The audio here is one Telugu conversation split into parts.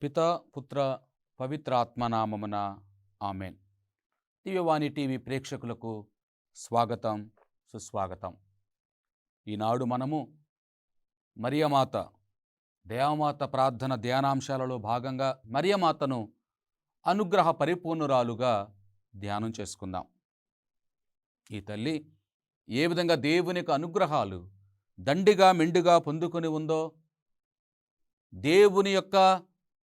పిత పుత్ర పవిత్రాత్మనామమున ఆమెన్. దివ్యవాణి టీవీ ప్రేక్షకులకు స్వాగతం, సుస్వాగతం. ఈనాడు మనము మరియమాత దేవమాత ప్రార్థన ధ్యానాంశాలలో భాగంగా మరియమాతను అనుగ్రహ పరిపూర్ణురాలుగా ధ్యానం చేసుకుందాం. ఈ తల్లి ఏ విధంగా దేవుని యొక్క అనుగ్రహాలు దండిగా మెండుగా పొందుకొని ఉందో, దేవుని యొక్క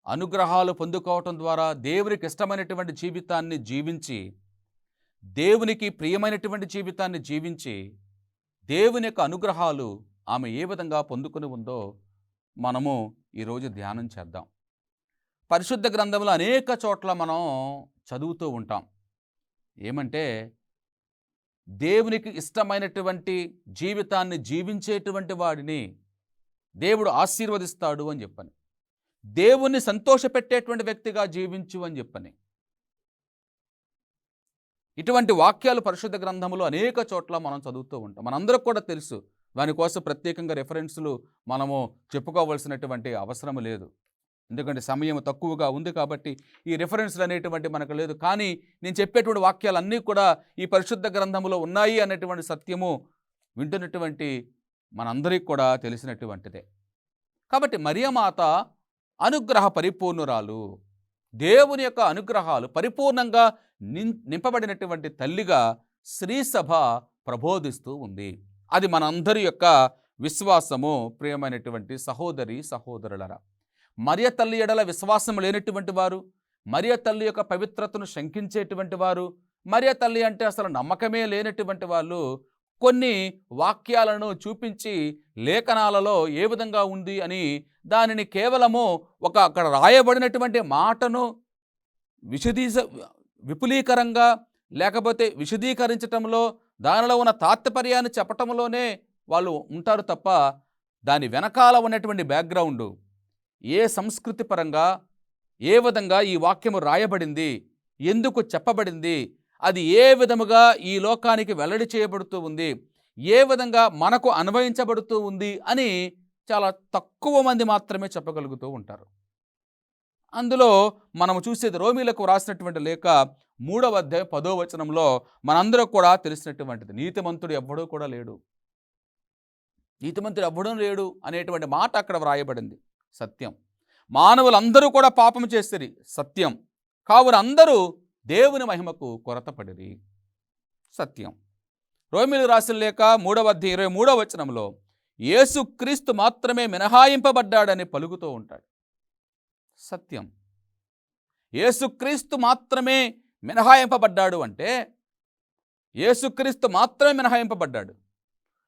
అనుగ్రహాలు పొందుకోవటం ద్వారా దేవునికి ఇష్టమైనటువంటి జీవితాన్ని జీవించి, దేవునికి ప్రియమైనటువంటి జీవితాన్ని జీవించి, దేవుని యొక్క అనుగ్రహాలు ఆమె ఏ విధంగా పొందుకొని ఉందో మనము ఈరోజు ధ్యానం చేద్దాం. పరిశుద్ధ గ్రంథంలో అనేక చోట్ల మనం చదువుతూ ఉంటాం. ఏమంటే దేవునికి ఇష్టమైనటువంటి జీవితాన్ని జీవించేటువంటి వాడిని దేవుడు ఆశీర్వదిస్తాడు అని చెప్పని, దేవుణ్ణి సంతోషపెట్టేటువంటి వ్యక్తిగా జీవించు అని చెప్పని, ఇటువంటి వాక్యాలు పరిశుద్ధ గ్రంథంలో అనేక చోట్ల మనం చదువుతూ ఉంటాం. మనందరికి కూడా తెలుసు. దానికోసం ప్రత్యేకంగా రెఫరెన్స్లు మనము చెప్పుకోవాల్సినటువంటి అవసరం లేదు, ఎందుకంటే సమయం తక్కువగా ఉంది కాబట్టి ఈ రెఫరెన్స్లు అనేటువంటి మనకు లేదు. కానీ నేను చెప్పేటువంటి వాక్యాలన్నీ కూడా ఈ పరిశుద్ధ గ్రంథంలో ఉన్నాయి అనేటువంటి సత్యము వింటున్నటువంటి మనందరికీ కూడా తెలిసినటువంటిదే. కాబట్టి మరియమాత అనుగ్రహ పరిపూర్ణురాలు, దేవుని యొక్క అనుగ్రహాలు పరిపూర్ణంగా నింపబడినటువంటి తల్లిగా శ్రీసభ ప్రబోధిస్తూ ఉంది. అది మనందరి యొక్క విశ్వాసము. ప్రియమైనటువంటి సహోదరి సహోదరులరా, మరియ తల్లి ఎడల విశ్వాసం లేనటువంటి వారు, మరియ తల్లి యొక్క పవిత్రతను శంకించేటువంటి వారు, మరియ తల్లి అంటే అసలు నమ్మకమే లేనటువంటి వాళ్ళు కొన్ని వాక్యాలను చూపించి లేఖనాలలో ఏ విధంగా ఉంది అని దానిని కేవలము అక్కడ రాయబడినటువంటి మాటను విపులీకరంగా లేకపోతే విశదీకరించటంలో, దానిలో ఉన్న తాత్పర్యాన్ని చెప్పటంలోనే వాళ్ళు ఉంటారు తప్ప దాని వెనకాల ఉన్నటువంటి బ్యాక్గ్రౌండ్, ఏ సంస్కృతి పరంగా ఏ విధంగా ఈ వాక్యము రాయబడింది, ఎందుకు చెప్పబడింది, అది ఏ విధముగా ఈ లోకానికి వెల్లడి చేయబడుతూ ఉంది, ఏ విధంగా మనకు అన్వయించబడుతూ ఉంది అని చాలా తక్కువ మంది మాత్రమే చెప్పగలుగుతూ ఉంటారు. అందులో మనము చూసేది రోమీలకు రాసినటువంటి లేఖ 3వ అధ్యాయం 10వ వచనంలో మనందరూ కూడా తెలిసినటువంటిది, నీతిమంతుడు ఎవ్వడూ కూడా లేడు, నీతిమంతుడు ఎవ్వడూ లేడు అనేటువంటి మాట అక్కడ వ్రాయబడింది. సత్యం. మానవులందరూ కూడా పాపం చేసిరి, సత్యం. కావున అందరూ దేవుని మహిమకు కొరతపడిరి, సత్యం. రోమీలు రాసిన లేఖ 3వ అధ్యాయం 23వ వచనంలో యేసుక్రీస్తు మాత్రమే మినహాయింపబడ్డాడని పలుకుతూ ఉంటాడు, సత్యం. యేసుక్రీస్తు మాత్రమే మినహాయింపబడ్డాడు అంటే యేసుక్రీస్తు మాత్రమే మినహాయింపబడ్డాడు.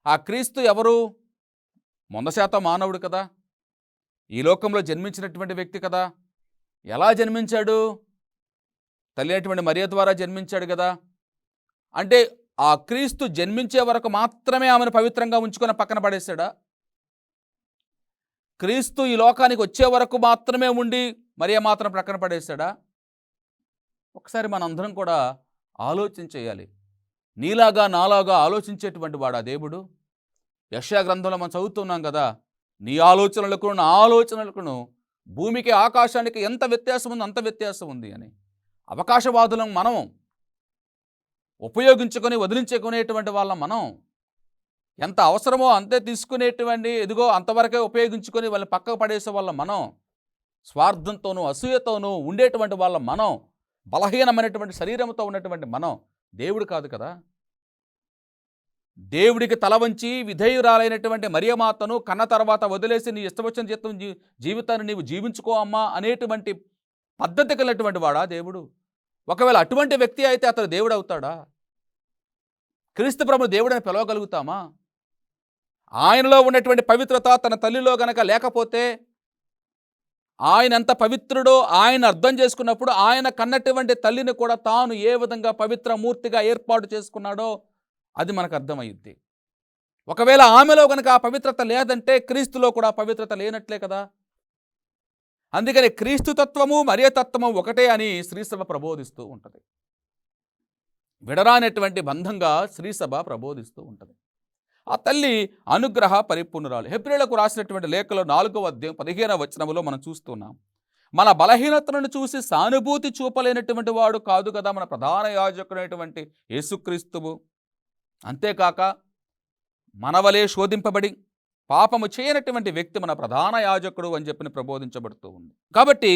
ఆ క్రీస్తు ఎవరు? 100% మానవుడు కదా, ఈ లోకంలో జన్మించినటువంటి వ్యక్తి కదా. ఎలా జన్మించాడు? తల్లి అయినటువంటి మరియ ద్వారా జన్మించాడు కదా. అంటే ఆ క్రీస్తు జన్మించే వరకు మాత్రమే ఆమెను పవిత్రంగా ఉంచుకొని పక్కన పడేశాడా? క్రీస్తు ఈ లోకానికి వచ్చే వరకు మాత్రమే ఉండి మరియ మాత్రం ప్రక్కన పడేశాడా? ఒకసారి మనందరం కూడా ఆలోచన చేయాలి. నీలాగా నాలాగా ఆలోచించేటువంటి వాడా దేవుడు? యెషయా గ్రంథంలో మనం చదువుతున్నాం కదా, నీ ఆలోచనలకు నా ఆలోచనలకును భూమికి ఆకాశానికి ఎంత వ్యత్యాసం ఉంది, అంత వ్యత్యాసం ఉంది అని. అవకాశవాదులం మనం, ఉపయోగించుకొని వదిలించుకునేటువంటి వాళ్ళం మనం. ఎంత అవసరమో అంతే తీసుకునేటువంటి, ఎదుగో అంతవరకే ఉపయోగించుకొని వాళ్ళని పక్కకు పడేసే వాళ్ళం మనం. స్వార్థంతోనూ అసూయతోనూ ఉండేటువంటి వాళ్ళం మనం. బలహీనమైనటువంటి శరీరంతో ఉన్నటువంటి మనం. దేవుడు కాదు కదా. దేవుడికి తల వంచి విధేయురాలైనటువంటి మరియమాతను కన్న తర్వాత వదిలేసి నీ ఇష్టవచ్చిన జీవితాన్ని నీవు జీవించుకో అమ్మా అనేటువంటి పద్ధతి కలిగినటువంటి వాడా దేవుడు? ఒకవేళ అటువంటి వ్యక్తి అయితే అతడు దేవుడు అవుతాడా? క్రీస్తు ప్రభువు దేవుడని పిలవగలుగుతామా? ఆయనలో ఉన్నటువంటి పవిత్రత తన తల్లిలో గనక లేకపోతే, ఆయన ఎంత పవిత్రుడో ఆయన అర్థం చేసుకున్నప్పుడు ఆయన కన్నటువంటి తల్లిని కూడా తాను ఏ విధంగా పవిత్ర మూర్తిగా ఏర్పాటు చేసుకున్నాడో అది మనకు అర్థమయ్యుద్ది. ఒకవేళ ఆమెలో గనక ఆ పవిత్రత లేదంటే క్రీస్తులో కూడా పవిత్రత లేనట్లే కదా. అందుకని క్రీస్తు తత్వము మరియ తత్వము ఒకటే అని శ్రీసభ ప్రబోధిస్తూ ఉంటుంది. విడరానటువంటి బంధంగా శ్రీసభ ప్రబోధిస్తూ ఉంటుంది. ఆ తల్లి అనుగ్రహ పరిపూర్ణురాలు. హెబ్రీయులకు రాసినటువంటి లేఖలో 4వ అధ్యాయం 15వ వచనములో మనం చూస్తున్నాం. మన బలహీనతలను చూసి సానుభూతి చూపలేనటువంటి వాడు కాదు కదా మన ప్రధాన యాజకుడైనటువంటి యేసుక్రీస్తువు. అంతేకాక మనవలే శోధింపబడి పాపము చేయనటువంటి వ్యక్తి మన ప్రధాన యాజకుడు అని చెప్పి ప్రబోధించబడుతూ ఉంది. కాబట్టి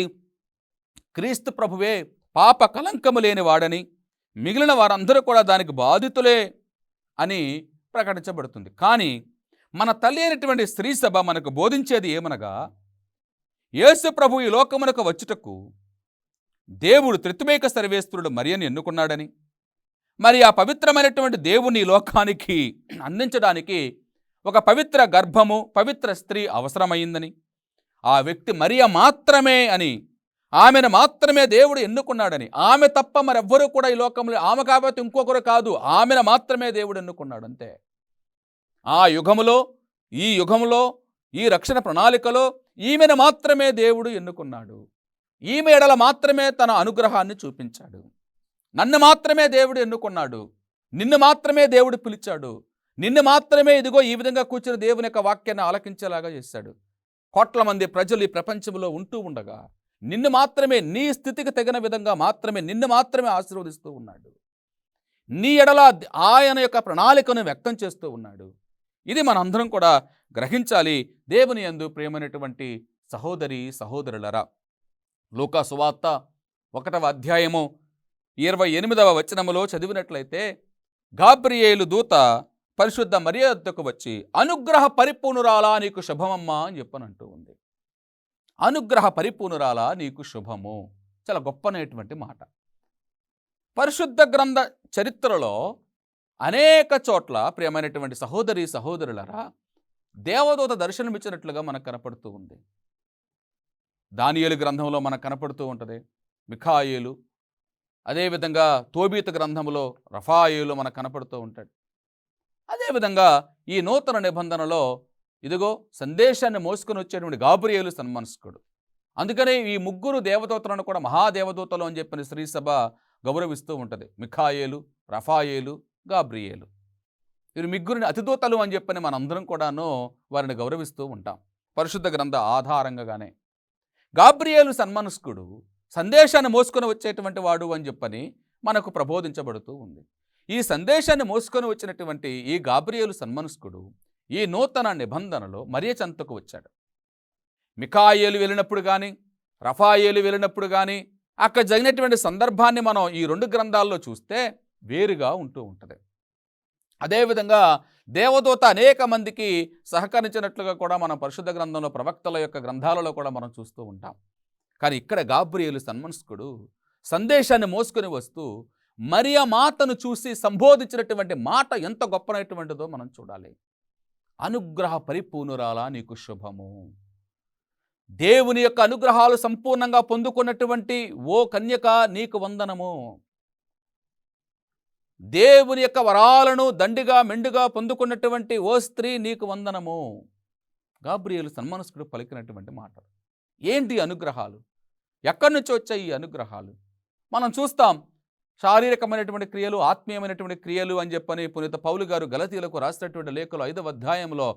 క్రీస్తు ప్రభువే పాప కలంకము లేని వాడని, మిగిలిన వారందరూ కూడా దానికి బాధితులే అని ప్రకటించబడుతుంది. కానీ మన తల్లి అయినటువంటి స్త్రీ సభ మనకు బోధించేది ఏమనగా, యేసు ప్రభు ఈ లోకమునకు వచ్చుటకు దేవుడు త్రిత్వైక సర్వేశ్వరుడు మరియను ఎన్నుకున్నాడని, మరి ఆ పవిత్రమైనటువంటి దేవుని లోకానికి అందించడానికి ఒక పవిత్ర గర్భము, పవిత్ర స్త్రీ అవసరమైందని, ఆ వ్యక్తి మరియ మాత్రమే అని, ఆమెను మాత్రమే దేవుడు ఎన్నుకున్నాడని, ఆమె తప్ప మరెవ్వరూ కూడా ఈ లోకంలో, ఆమె కాబట్టి ఇంకొకరు కాదు, ఆమెను మాత్రమే దేవుడు ఎన్నుకున్నాడు అంతే. ఆ యుగములో, ఈ యుగములో, ఈ రక్షణ ప్రణాళికలో ఈమెను మాత్రమే దేవుడు ఎన్నుకున్నాడు. ఈమె ఎడల మాత్రమే తన అనుగ్రహాన్ని చూపించాడు. నన్ను మాత్రమే దేవుడు ఎన్నుకున్నాడు, నిన్ను మాత్రమే దేవుడు పిలిచాడు, నిన్ను మాత్రమే ఇదిగో ఈ విధంగా కూర్చుని దేవుని యొక్క వాక్యాన్ని ఆలకించేలాగా చేశాడు. కోట్ల మంది ప్రజలు ఈ ప్రపంచంలో ఉంటూ ఉండగా నిన్ను మాత్రమే, నీ స్థితికి తగిన విధంగా మాత్రమే నిన్ను మాత్రమే ఆశీర్వదిస్తూ ఉన్నాడు. నీ ఎడల ఆయన యొక్క ప్రణాళికను వ్యక్తం చేస్తూ ఉన్నాడు. ఇది మనందరం కూడా గ్రహించాలి. దేవుని యందు ప్రియమైనటువంటి సహోదరి సహోదరులరా, లూకా సువార్త 1వ అధ్యాయము 28వ వచనములో చదివినట్లయితే, గాబ్రియేలు దూత పరిశుద్ధ మరియ వద్దకు వచ్చి అనుగ్రహ పరిపూర్ణురాలా నీకు శుభమమ్మా అని చెప్పనంటూ ఉంది. అనుగ్రహ పరిపూర్ణురాలా నీకు శుభము. చాలా గొప్పనైనటువంటి మాట. పరిశుద్ధ గ్రంథ చరిత్రలో అనేక చోట్ల ప్రియమైనటువంటి సహోదరి సహోదరులరా, దేవదూత దర్శనమిచ్చినట్లుగా మనకు కనపడుతూ ఉంది. దానియేలు గ్రంథంలో మనకు కనపడుతూ ఉంటుంది మిఖాయేలు, అదేవిధంగా తోబీతు గ్రంథంలో రఫాయేలు మనకు కనపడుతూ ఉంటాడు. అదేవిధంగా ఈ నూతన నిబంధనలో ఇదిగో సందేశాన్ని మోసుకొని వచ్చేటువంటి గాబ్రియేలు సన్మనస్కుడు. అందుకనే ఈ ముగ్గురు దేవదూతలను కూడా మహాదేవదూతలు అని చెప్పిన శ్రీ సభ గౌరవిస్తూ ఉంటుంది. మిఖాయేలు, రఫాయేలు, గాబ్రియేలు, వీరు ముగ్గురిని అతిదూతలు అని చెప్పని మనందరం కూడాను వారిని గౌరవిస్తూ ఉంటాం పరిశుద్ధ గ్రంథ ఆధారంగానే. గాబ్రియేలు సన్మనస్కుడు, సందేశాన్ని మోసుకొని వచ్చేటువంటి వాడు అని చెప్పని మనకు ప్రబోధించబడుతూ ఉంది. ఈ సందేశాన్ని మోసుకొని వచ్చినటువంటి ఈ గాబ్రియేలు సన్మనస్కుడు ఈ నూతన నిబంధనలో మరియ చెంతకు వచ్చాడు. మిఖాయేలు వెళ్ళినప్పుడు కానీ, రఫాయేలు వెళ్ళినప్పుడు కానీ అక్కడ జరిగినటువంటి సందర్భాన్ని మనం ఈ 2 గ్రంథాల్లో చూస్తే వేరుగా ఉంటూ ఉంటుంది. అదేవిధంగా దేవదూత అనేక మందికి సహకరించినట్లుగా కూడా మనం పరిశుద్ధ గ్రంథంలో ప్రవక్తల యొక్క గ్రంథాలలో కూడా మనం చూస్తూ ఉంటాం. కానీ ఇక్కడ గాబ్రియేలు సన్మనస్కుడు సందేశాన్ని మోసుకొని వస్తూ మరియ మాతను చూసి సంబోధించినటువంటి మాట ఎంత గొప్పనటువంటిదో మనం చూడాలి. అనుగ్రహ పరిపూర్ణురాలా నీకు శుభము. దేవుని యొక్క అనుగ్రహాలు సంపూర్ణంగా పొందుకున్నటువంటి ఓ కన్యక నీకు వందనము. దేవుని యొక్క వరాలను దండిగా మెండుగా పొందుకున్నటువంటి ఓ స్త్రీ నీకు వందనము. గాబ్రియేలు సన్మనస్కుడు పలికినటువంటి మాట. ఏంటి అనుగ్రహాలు? ఎక్కడి నుంచి వచ్చాయి ఈ అనుగ్రహాలు? మనం చూస్తాం శారీరకమైనటువంటి క్రియలు, ఆత్మీయమైనటువంటి క్రియలు అని చెప్పని పునీత పౌలు గారు గలతీయులకు రాసినటువంటి లేఖలో 5వ అధ్యాయంలో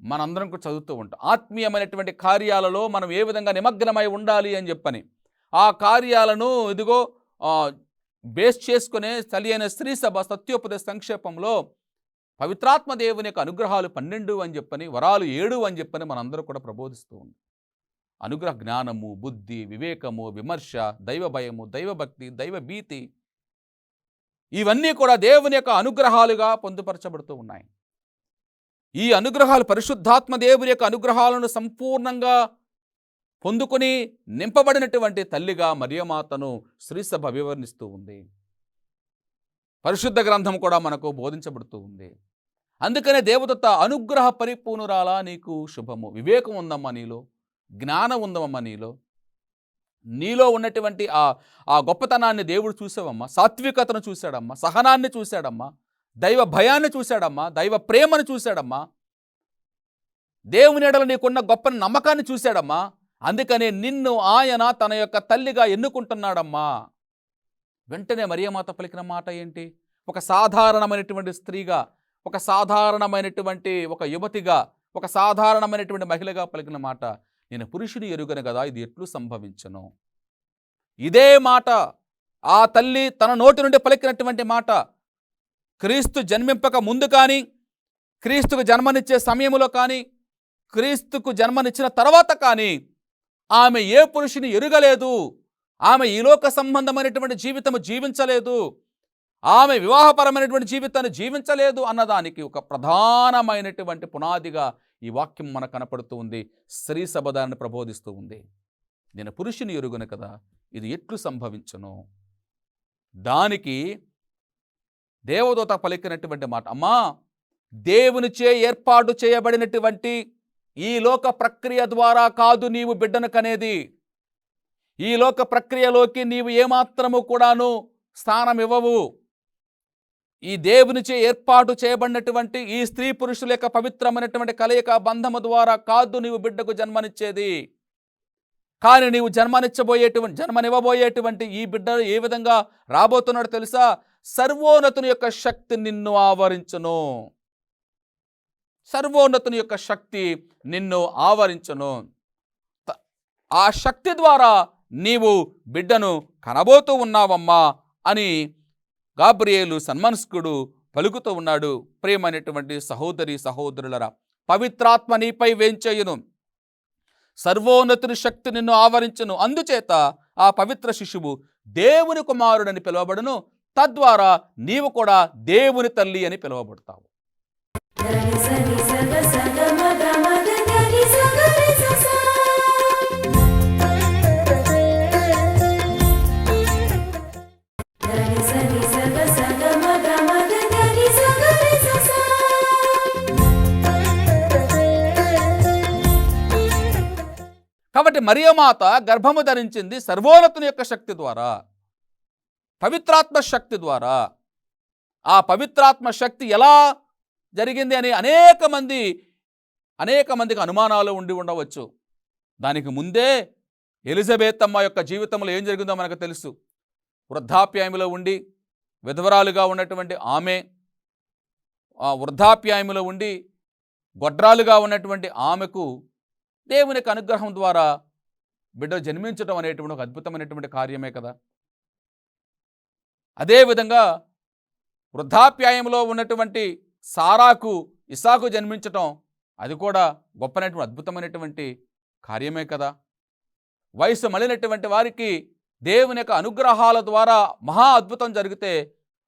మనందరం కూడా చదువుతూ ఉంటాం. ఆత్మీయమైనటువంటి కార్యాలలో మనం ఏ విధంగా నిమగ్నమై ఉండాలి అని చెప్పని ఆ కార్యాలను ఇదిగో బేస్ చేసుకునే తల్లి అయిన స్త్రీ సభ సత్యోపదేశ సంక్షేపంలో పవిత్రాత్మ దేవుని యొక్క అనుగ్రహాలు 12 అని చెప్పని, వరాలు 7 అని చెప్పని మనందరూ కూడా ప్రబోధిస్తూ ఉంది. అనుగ్రహ జ్ఞానము, బుద్ధి, వివేకము, విమర్శ, దైవ భయము, దైవభక్తి, దైవ భీతి, ఇవన్నీ కూడా దేవుని యొక్క అనుగ్రహాలుగా పొందుపరచబడుతూ ఉన్నాయి. ఈ అనుగ్రహాలు పరిశుద్ధాత్మ దేవుని యొక్క అనుగ్రహాలను సంపూర్ణంగా పొందుకొని నింపబడినటువంటి తల్లిగా మరియమాతను శ్రీసభ వివరణిస్తూ ఉంది. పరిశుద్ధ గ్రంథం కూడా మనకు బోధించబడుతూ ఉంది. అందుకనే దేవదూత అనుగ్రహ పరిపూర్ణురాలా నీకు శుభము. వివేకం ఉందమ్మా నీలో, జ్ఞానం ఉందమ్మా నీలో ఉన్నటువంటి ఆ గొప్పతనాన్ని దేవుడు చూసావమ్మా. సాత్వికతను చూశాడమ్మా, సహనాన్ని చూశాడమ్మా, దైవ భయాన్ని చూశాడమ్మా, దైవ ప్రేమను చూశాడమ్మా, దేవుని ఎడల నీకున్న గొప్ప నమ్మకాన్ని చూశాడమ్మా. అందుకనే నిన్ను ఆయన తన యొక్క తల్లిగా ఎన్నుకుంటున్నాడమ్మా. వెంటనే మరియమాత పలికిన మాట ఏంటి? ఒక సాధారణమైనటువంటి స్త్రీగా, ఒక సాధారణమైనటువంటి ఒక యువతిగా, ఒక సాధారణమైనటువంటి మహిళగా పలికిన మాట, నేను పురుషుని ఎరుగను కదా, ఇది ఎట్లు సంభవించను. ఇదే మాట ఆ తల్లి తన నోటి నుండి పలికినటువంటి మాట. క్రీస్తు జన్మింపక ముందు కానీ, క్రీస్తుకు జన్మనిచ్చే సమయంలో కానీ, క్రీస్తుకు జన్మనిచ్చిన తర్వాత కానీ ఆమె ఏ పురుషుని ఎరుగలేదు. ఆమె ఈ లోక సంబంధమైనటువంటి జీవితము జీవించలేదు. ఆమె వివాహపరమైనటువంటి జీవితాన్ని జీవించలేదు అన్నదానికి ఒక ప్రధానమైనటువంటి పునాదిగా ఈ వాక్యం మనకు కనపడుతూ ఉంది. స్త్రీ సభ దాన్ని ప్రబోధిస్తూ ఉంది. నేను పురుషుని ఎరుగను కదా, ఇది ఎట్లు సంభవించును. దానికి దేవదూత పలికినటువంటి మాట, అమ్మా, దేవునిచే ఏర్పాటు చేయబడినటువంటి ఈ లోక ప్రక్రియ ద్వారా కాదు నీవు బిడ్డను కనేది. ఈ లోక ప్రక్రియలోకి నీవు ఏమాత్రము కూడాను స్థానం ఇవ్వవు. ఈ దేవునిచే ఏర్పాటు చేయబడినటువంటి ఈ స్త్రీ పురుషుల యొక్క పవిత్రమైనటువంటి కలయిక బంధము ద్వారా కాదు నీవు బిడ్డకు జన్మనిచ్చేది. కానీ నీవు జన్మనివ్వబోయేటువంటి ఈ బిడ్డ ఏ విధంగా రాబోతున్నాడో తెలుసా? సర్వోన్నతుని యొక్క శక్తి నిన్ను ఆవరించును. సర్వోన్నతుని యొక్క శక్తి నిన్ను ఆవరించును. ఆ శక్తి ద్వారా నీవు బిడ్డను కనబోతూ ఉన్నావమ్మా అని గాబ్రియేలు సన్మనస్కుడు పలుకుతూ ఉన్నాడు. ప్రియమైనటువంటి సహోదరి సహోదరులరా, పవిత్రాత్మ నీపై వేంచేయును, సర్వోన్నతుని శక్తి నిన్ను ఆవరించును. అందుచేత ఆ పవిత్ర శిశువు దేవుని కుమారుడని పిలువబడును. తద్వారా నీవు కూడా దేవుని తల్లి అని పిలువబడతావు. కాబట్టి మరియమాత గర్భము ధరించింది సర్వోన్నతుని యొక్క శక్తి ద్వారా, పవిత్రాత్మ శక్తి ద్వారా. ఆ పవిత్రాత్మ శక్తి ఎలా జరిగింది అని అనేక మందికి అనుమానాలు ఉండి ఉండవచ్చు. దానికి ముందే ఎలిజబెత్ అమ్మ యొక్క జీవితంలో ఏం జరిగిందో మనకు తెలుసు. వృద్ధాప్యాయంలో ఉండి విధవరాలుగా ఉన్నటువంటి ఆమె, వృద్ధాప్యాయంలో ఉండి గొడ్రాలుగా ఉన్నటువంటి ఆమెకు దేవుని యొక్క అనుగ్రహం ద్వారా బిడ్డ జన్మించడం అనేటువంటి ఒక అద్భుతమైనటువంటి కార్యమే కదా. అదేవిధంగా వృద్ధాప్యాయంలో ఉన్నటువంటి సారాకు ఇసాకు జన్మించటం, అది కూడా గొప్పనటువంటి అద్భుతమైనటువంటి కార్యమే కదా. వయసు మళ్ళినటువంటి వారికి దేవుని యొక్క అనుగ్రహాల ద్వారా మహా అద్భుతం జరిగితే,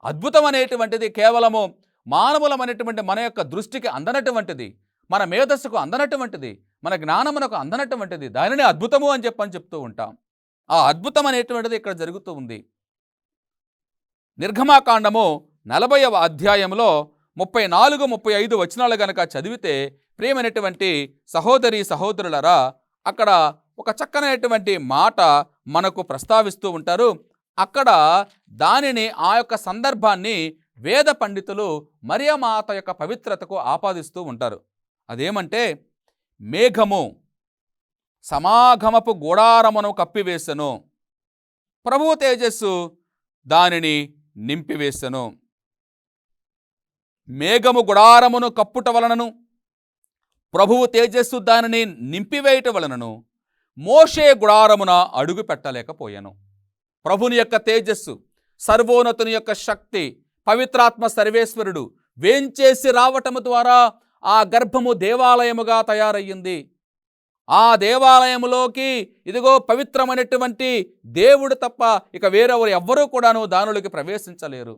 అద్భుతం అనేటువంటిది కేవలము మానవులమైనటువంటి మన యొక్క దృష్టికి అందనటువంటిది, మన మేధస్సుకు అందనటువంటిది, మన జ్ఞానమునకు అందనటువంటిది, దానిని అద్భుతము అని చెప్తూ ఉంటాం. ఆ అద్భుతం అనేటువంటిది ఇక్కడ జరుగుతూ ఉంది. నిర్గమాకాండము 40వ అధ్యాయంలో 34-35 వచనాలు గనక చదివితే, ప్రియమైనటువంటి సహోదరి సహోదరులరా, అక్కడ ఒక చక్కనైనటువంటి మాట మనకు ప్రస్తావిస్తూ ఉంటారు. అక్కడ దానిని, ఆ యొక్క సందర్భాన్ని వేద పండితులు మరియమాత యొక్క పవిత్రతకు ఆపాదిస్తూ ఉంటారు. అదేమంటే, మేఘము సమాగమపు గుడారమును కప్పివేసెను, ప్రభువు తేజస్సు దానిని నింపివేసెను. మేఘము గుడారమును కప్పుట వలనను, ప్రభువు తేజస్సు దానిని నింపివేయట వలనను మోషే గుడారమున అడుగు పెట్టలేకపోయాను. ప్రభుని యొక్క తేజస్సు, సర్వోన్నతుని యొక్క శక్తి, పవిత్రాత్మ సర్వేశ్వరుడు వేంచేసి రావటము ద్వారా ఆ గర్భము దేవాలయముగా తయారయ్యింది. ఆ దేవాలయములోకి ఇదిగో పవిత్రమైనటువంటి దేవుడు తప్ప ఇక వేరెవరు ఎవ్వరూ కూడాను దానిలోకి ప్రవేశించలేరు.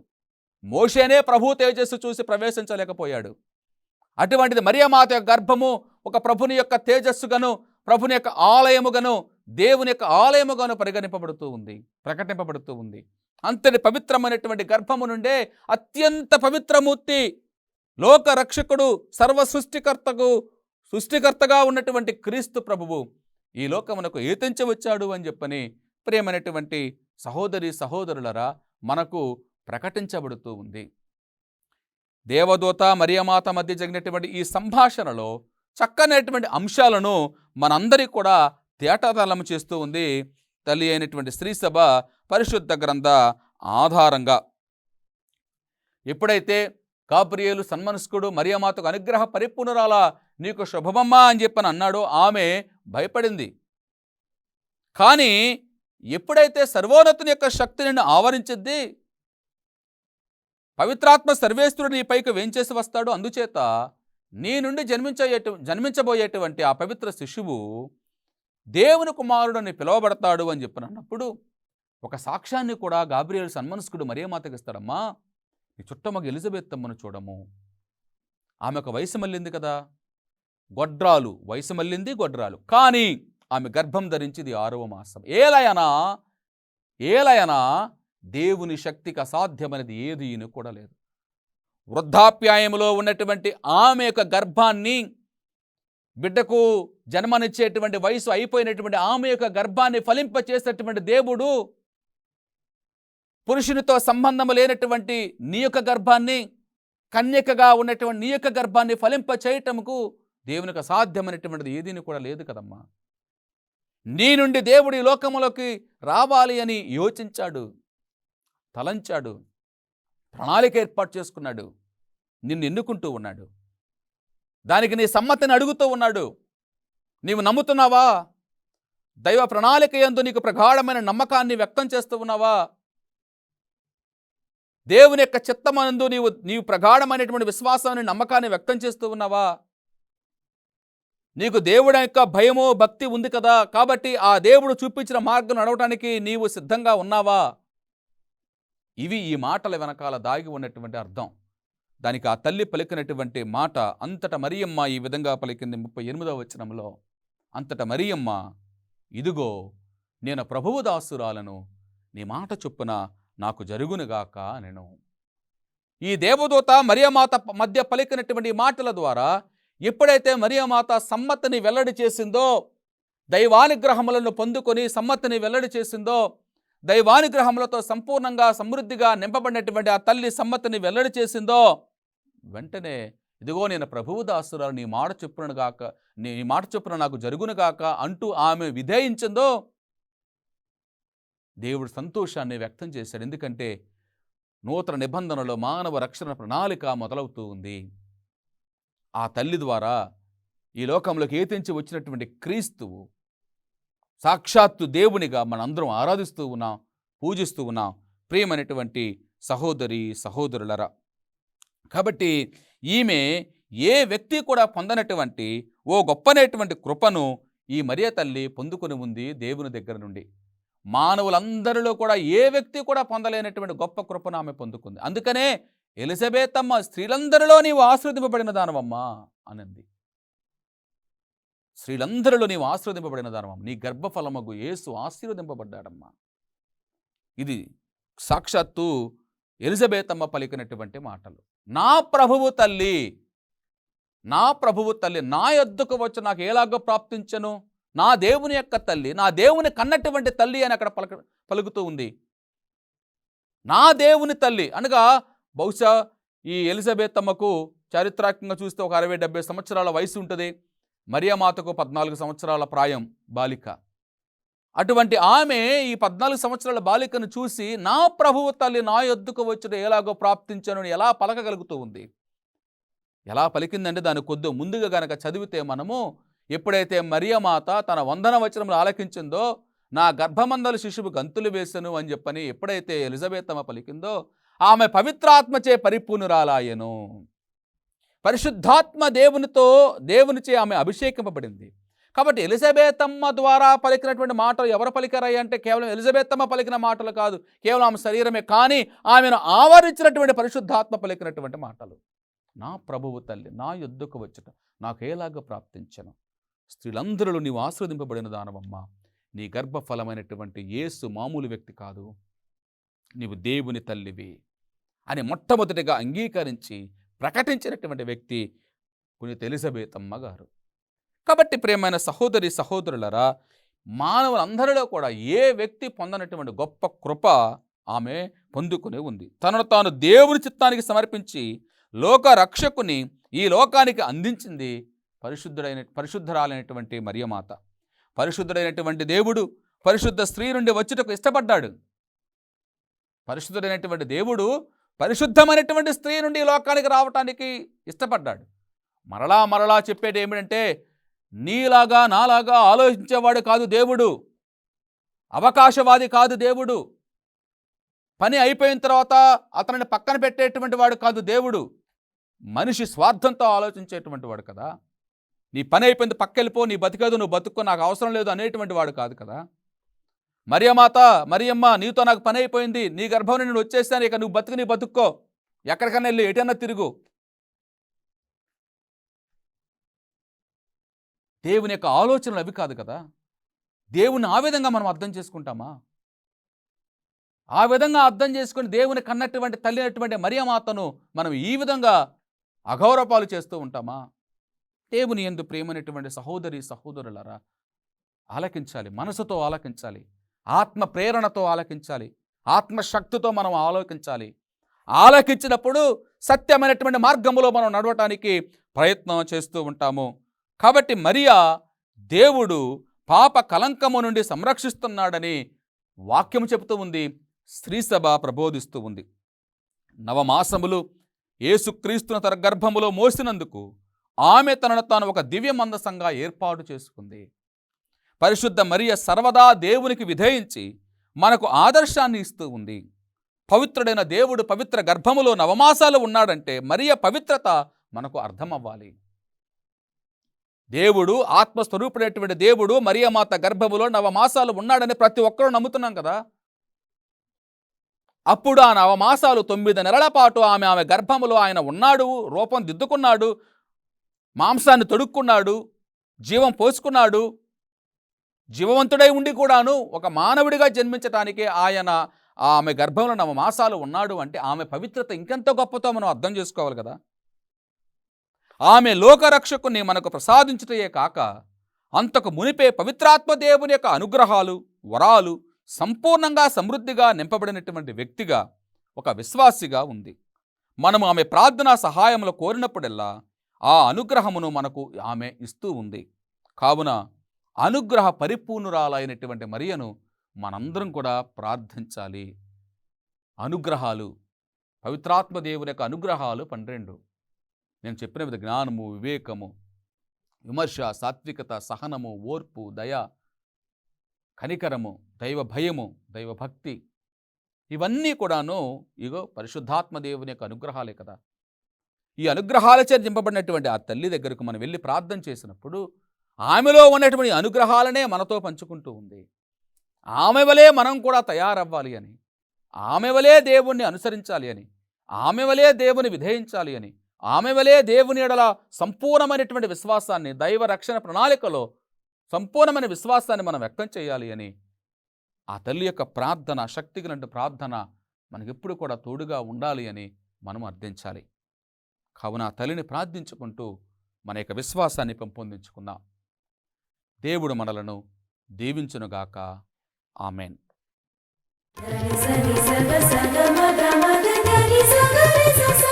మోషేనే ప్రభు తేజస్సు చూసి ప్రవేశించలేకపోయాడు. అటువంటిది మరియమాత యొక్క గర్భము ఒక ప్రభుని యొక్క తేజస్సుగాను, ప్రభుని యొక్క ఆలయముగాను, దేవుని యొక్క ఆలయముగాను ప్రకటింపబడుతూ ఉంది. అంతటి పవిత్రమైనటువంటి గర్భము నుండే అత్యంత పవిత్రమూర్తి, లోక రక్షకుడు, సర్వ సృష్టికర్తగా ఉన్నటువంటి క్రీస్తు ప్రభువు ఈ లోకమునకు ఏతించి వచ్చాడు అని చెప్పని, ప్రియమైనటువంటి సహోదరి సహోదరులరా, మనకు ప్రకటించబడుతూ ఉంది. దేవదూత మరియమాత మధ్య జరిగినటువంటి ఈ సంభాషణలో చక్కనైనటువంటి అంశాలను మనందరికీ కూడా తేటతలం చేస్తూ ఉంది తల్లి అయినటువంటి స్త్రీ సభ పరిశుద్ధ గ్రంథ ఆధారంగా. ఎప్పుడైతే గాబ్రియేలు సన్మనస్కుడు మరియమాతకు అనుగ్రహ పరిపూర్ణురాల నీకు శుభమమ్మా అని చెప్పని అన్నాడో ఆమె భయపడింది. కానీ ఎప్పుడైతే సర్వోన్నతుని యొక్క శక్తి నిన్ను ఆవరించిద్ది, పవిత్రాత్మ సర్వేశ్వరుడు నీ పైకి వేంచేసి వస్తాడు, అందుచేత నీ నుండి జన్మించబోయేటువంటి ఆ పవిత్ర శిశువు దేవుని కుమారుడని పిలువబడతాడు అని చెప్పని అన్నప్పుడు ఒక సాక్ష్యాన్ని కూడా గాబ్రియేలు సన్మనస్కుడు మరియమాతకి ఇస్తాడమ్మా. నీ చుట్టమగ ఎలిజబెత్ అమ్మను చూడము, ఆమె ఒక వయసు మళ్ళింది కదా, గొడ్రాలు, వయసు మళ్ళింది గొడ్రాలు, కానీ ఆమె గర్భం ధరించింది 6వ మాసం. ఏలయనా దేవుని శక్తికి అసాధ్యమైనది ఏది కూడా లేదు. వృద్ధాప్యాయములో ఉన్నటువంటి ఆమె యొక్క గర్భాన్ని, బిడ్డకు జన్మనిచ్చేటువంటి వయసు అయిపోయినటువంటి ఆమె యొక్క గర్భాన్ని ఫలింపచేసేటువంటి దేవుడు పురుషునితో సంబంధం లేనటువంటి నీ యొక్క గర్భాన్ని, కన్యకగా ఉన్నటువంటి నీ యొక్క గర్భాన్ని ఫలింప చేయటముకు దేవునికి అసాధ్యమైనటువంటిది ఏదీ కూడా లేదు కదమ్మా. నీ నుండి దేవుడు ఈ లోకములోకి రావాలి అని యోచించాడు, తలంచాడు, ప్రణాళిక ఏర్పాటు చేసుకున్నాడు, నిన్ను ఎన్నుకుంటూ ఉన్నాడు, దానికి నీ సమ్మతిని అడుగుతూ ఉన్నాడు. నీవు నమ్ముతున్నావా? దైవ ప్రణాళిక యందు నీకు ప్రగాఢమైన నమ్మకాన్ని వ్యక్తం చేస్తూ ఉన్నావా? దేవుని యొక్క చిత్తమందు నీవు ప్రగాఢమైనటువంటి విశ్వాసాన్ని, నమ్మకాన్ని వ్యక్తం చేస్తూ ఉన్నావా? నీకు దేవుడి యొక్క భయమో భక్తి ఉంది కదా, కాబట్టి ఆ దేవుడు చూపించిన మార్గం నడవటానికి నీవు సిద్ధంగా ఉన్నావా? ఇవి ఈ మాటల వెనకాల దాగి ఉన్నటువంటి అర్థం. దానికి ఆ తల్లి పలికినటువంటి మాట, అంతట మరియమ్మ ఈ విధంగా పలికింది 38వ వచనంలో. అంతట మరియమ్మ, ఇదిగో నేను ప్రభువు దాసురాలను, నీ మాట చొప్పున నాకు జరుగునుగాక నేను. ఈ దేవదూత మరియమాత మధ్య పలికినటువంటి మాటల ద్వారా ఎప్పుడైతే మరియమాత సమ్మతిని వెల్లడి చేసిందో, దైవానుగ్రహములను పొందుకొని సమ్మతిని వెల్లడి చేసిందో, దైవానుగ్రహములతో సంపూర్ణంగా సమృద్ధిగా నింపబడినటువంటి ఆ తల్లి సమ్మతిని వెల్లడి చేసిందో, వెంటనే ఇదిగో నేను ప్రభువు దాసురాలు, నీ మాట చొప్పున నాకు జరుగునుగాక అంటూ ఆమె విధేయించిందో, దేవుడు సంతోషాన్ని వ్యక్తం చేశాడు. ఎందుకంటే నూతన నిబంధనలో మానవ రక్షణ ప్రణాళిక మొదలవుతూ ఉంది. ఆ తల్లి ద్వారా ఈ లోకంలోకి ఏతించి వచ్చినటువంటి క్రీస్తువు సాక్షాత్తు దేవునిగా మనందరం ఆరాధిస్తూ ఉన్నాం, పూజిస్తూ ఉన్నాం. ప్రియమైనటువంటి సహోదరి సహోదరులరా, కాబట్టి ఈమె ఏ వ్యక్తి కూడా పొందనటువంటి ఓ గొప్పనటువంటి కృపను ఈ మరియ తల్లి పొందుకొని ఉంది దేవుని దగ్గర నుండి. మానవులందరిలో కూడా ఏ వ్యక్తి కూడా పొందలేనటువంటి గొప్ప కృపను ఆమె పొందుకుంది. అందుకనే ఎలిజబెత్ అమ్మ, స్త్రీలందరిలో నీవు ఆశీర్వదింపబడిన దానవమ్మా అనింది. స్త్రీలందరిలో నీవు ఆశీర్వదింపబడిన దానవమ్మ, నీ గర్భఫలమగు యేసు ఆశీర్వదింపబడ్డాడమ్మా. ఇది సాక్షాత్తు ఎలిజబెత్ అమ్మ పలికినటువంటి మాటలు. నా ప్రభువు తల్లి నా యొద్దకు వచ్చి నాకు ఎలాగో ప్రాప్తించను, నా దేవుని యొక్క తల్లి, నా దేవుని కన్నటువంటి తల్లి అని అక్కడ పలుకుతూ ఉంది. నా దేవుని తల్లి అనగా బహుశా ఈ ఎలిజబెత్ అమ్మకు చారిత్రాత్మకంగా చూస్తే ఒక 60-70 సంవత్సరాల వయసు ఉంటుంది. మరియమాతకు 14 సంవత్సరాల ప్రాయం, బాలిక. అటువంటి ఆమె ఈ 14 సంవత్సరాల బాలికను చూసి నా ప్రభువు తల్లి నా యొద్దకు వచ్చుట ఎలాగో ప్రాప్తించను ఎలా పలకగలుగుతూ ఉంది. ఎలా పలికిందంటే దాని కొద్ది ముందుగా గనక చదివితే మనము, ఎప్పుడైతే మరియమాత తన వందన వచనములు ఆలకించిందో, నా గర్భమందలు శిశువు గంతులు వేసెను అని చెప్పని ఎప్పుడైతే ఎలిజబెత్ అమ్మ పలికిందో, ఆమె పవిత్రాత్మచే పరిపూర్ణురాలాయెను. పరిశుద్ధాత్మ దేవునిచే ఆమె అభిషేకింపబడింది. కాబట్టి ఎలిజబెత్ అమ్మ ద్వారా పలికినటువంటి మాటలు ఎవరు పలికారయ్య అంటే కేవలం ఎలిజబెత్ అమ్మ పలికిన మాటలు కాదు, కేవలం ఆమె శరీరమే, కానీ ఆమెను ఆవరించినటువంటి పరిశుద్ధాత్మ పలికినటువంటి మాటలు. నా ప్రభువు తల్లి నా యొద్దకు వచ్చుట నాకు ఎలాగ ప్రాప్తించను, స్త్రీలందరిలో నీవు ఆశీర్వదింపబడిన దానవమ్మ, నీ గర్భఫలమైనటువంటి యేసు మామూలు వ్యక్తి కాదు, నీవు దేవుని తల్లివి అని మొట్టమొదటిగా అంగీకరించి ప్రకటించినటువంటి వ్యక్తి పునీత ఎలిజబెత్ అమ్మ గారు. కాబట్టి ప్రియమైన సహోదరి సహోదరులరా, మానవులందరిలో కూడా ఏ వ్యక్తి పొందనటువంటి గొప్ప కృప ఆమె పొందుకునే ఉంది. తనను తాను దేవుని చిత్తానికి సమర్పించి లోక రక్షకుని ఈ లోకానికి అందించింది పరిశుద్ధురాలైనటువంటి మరియమాత. పరిశుద్ధుడైనటువంటి దేవుడు పరిశుద్ధ స్త్రీ నుండి వచ్చుటకు ఇష్టపడ్డాడు. పరిశుద్ధుడైనటువంటి దేవుడు పరిశుద్ధమైనటువంటి స్త్రీ నుండి ఈ లోకానికి రావటానికి ఇష్టపడ్డాడు. మరలా మరలా చెప్పేది ఏమిటంటే, నీలాగా నాలాగా ఆలోచించేవాడు కాదు దేవుడు, అవకాశవాది కాదు దేవుడు, పని అయిపోయిన తర్వాత అతనిని పక్కన పెట్టేటువంటి వాడు కాదు దేవుడు, మనిషి స్వార్థంతో ఆలోచించేటువంటి వాడు కదా. నీ పని అయిపోయింది, పక్కెళ్ళిపో, నీ బతికేదు, నువ్వు బతుక్కో, నాకు అవసరం లేదు అనేటువంటి వాడు కాదు కదా. మరియమ్మ నీతో నాకు పని అయిపోయింది, నీ గర్భం నేను వచ్చేసాను, ఇక నువ్వు బతుకు, నీ బతుక్కో, ఎక్కడికన్నా వెళ్ళి ఎటన్నా తిరుగు. దేవుని యొక్క ఆలోచనలు అవి కాదు కదా. దేవుని ఆ విధంగా మనం అర్థం చేసుకుంటామా? ఆ విధంగా అర్థం చేసుకుని దేవుని కన్నటువంటి తల్లినటువంటి మరియమాతను మనం ఈ విధంగా అగౌరవాలు చేస్తూ ఉంటామా? దేవుని యందు ప్రేమైనటువంటి సహోదరి సహోదరులారా, ఆలకించాలి, మనసుతో ఆలకించాలి, ఆత్మ ప్రేరణతో ఆలకించాలి, ఆత్మశక్తితో మనం ఆలోకించాలి. ఆలకించినప్పుడు సత్యమైనటువంటి మార్గంలో మనం నడవటానికి ప్రయత్నం చేస్తూ ఉంటాము. కాబట్టి మరియా దేవుడు పాప కలంకము నుండి సంరక్షిస్తున్నాడని వాక్యం చెబుతూ ఉంది, స్త్రీ సభ ప్రబోధిస్తూ ఉంది. నవమాసములు యేసుక్రీస్తును తన గర్భములో మోసినందుకు ఆమె తనను తాను ఒక దివ్య మందసంగా ఏర్పాటు చేసుకుంది. పరిశుద్ధ మరియ సర్వదా దేవునికి విధేయించి మనకు ఆదర్శాన్ని ఇస్తూ ఉంది. పవిత్రుడైన దేవుడు పవిత్ర గర్భములో నవమాసాలు ఉన్నాడంటే మరియ పవిత్రత మనకు అర్థమవ్వాలి. దేవుడు ఆత్మస్వరూపుడైనటువంటి దేవుడు మరియమాత గర్భములో నవమాసాలు ఉన్నాడని ప్రతి ఒక్కరూ నమ్ముతున్నాం కదా. అప్పుడు ఆ నవమాసాలు 9 నెలల పాటు ఆమె గర్భములో ఆయన ఉన్నాడు, రూపం దిద్దుకున్నాడు, మాంసాన్ని తొడుక్కున్నాడు, జీవం పోసుకున్నాడు. జీవవంతుడై ఉండి కూడాను ఒక మానవుడిగా జన్మించటానికి ఆయన ఆమె గర్భంలో నవమాసాలు ఉన్నాడు అంటే ఆమె పవిత్రత ఇంకెంతో గొప్పతో మనం అర్థం చేసుకోవాలి కదా. ఆమె లోకరక్షకుని మనకు ప్రసాదించుటయే కాక అంతకు మునిపే పవిత్రాత్మ దేవుని యొక్క అనుగ్రహాలు, వరాలు సంపూర్ణంగా సమృద్ధిగా నింపబడినటువంటి వ్యక్తిగా, ఒక విశ్వాసిగా ఉంది. మనము ఆమె ప్రార్థనా సహాయములు కోరినప్పుడల్లా ఆ అనుగ్రహమును మనకు ఆమె ఇస్తూ ఉంది. కావున అనుగ్రహ పరిపూర్ణురాలైనటువంటి మరియను మనందరం కూడా ప్రార్థించాలి. అనుగ్రహాలు, పవిత్రాత్మ దేవుని యొక్క అనుగ్రహాలు 12. నేను చెప్పిన విధంగా జ్ఞానము, వివేకము, విమర్శ, సాత్వికత, సహనము, ఓర్పు, దయ, కనికరము, దైవ భయము, దైవభక్తి, ఇవన్నీ కూడాను ఇగో పరిశుద్ధాత్మ దేవుని యొక్క అనుగ్రహాలే కదా. ఈ అనుగ్రహాలచే నింపబడినటువంటి ఆ తల్లి దగ్గరకు మనం వెళ్ళి ప్రార్థన చేసినప్పుడు ఆమెలో ఉన్నటువంటి అనుగ్రహాలనే మనతో పంచుకుంటూ ఉంది. ఆమె వలే మనం కూడా తయారవ్వాలి అని, ఆమె వలే దేవుణ్ణి అనుసరించాలి అని, ఆమె వలే దేవుని విధేయించాలి అని, ఆమె వలే దేవుని ఎడల సంపూర్ణమైనటువంటి విశ్వాసాన్ని, దైవ రక్షణ ప్రణాళికలో సంపూర్ణమైన విశ్వాసాన్ని మనం వ్యక్తం చేయాలి అని ఆ తల్లి యొక్క ప్రార్థన, శక్తిగల ప్రార్థన మనకెప్పుడు కూడా తోడుగా ఉండాలి అని మనం అర్థించాలి. కావున ఆ తల్లిని ప్రార్థించుకుంటూ మన యొక్క విశ్వాసాన్ని పెంపొందించుకుందాం. దేవుడు మనలను దీవించునుగాక. ఆమెన్. సరి సగ సగ మగ మగ గరి సగ రి స స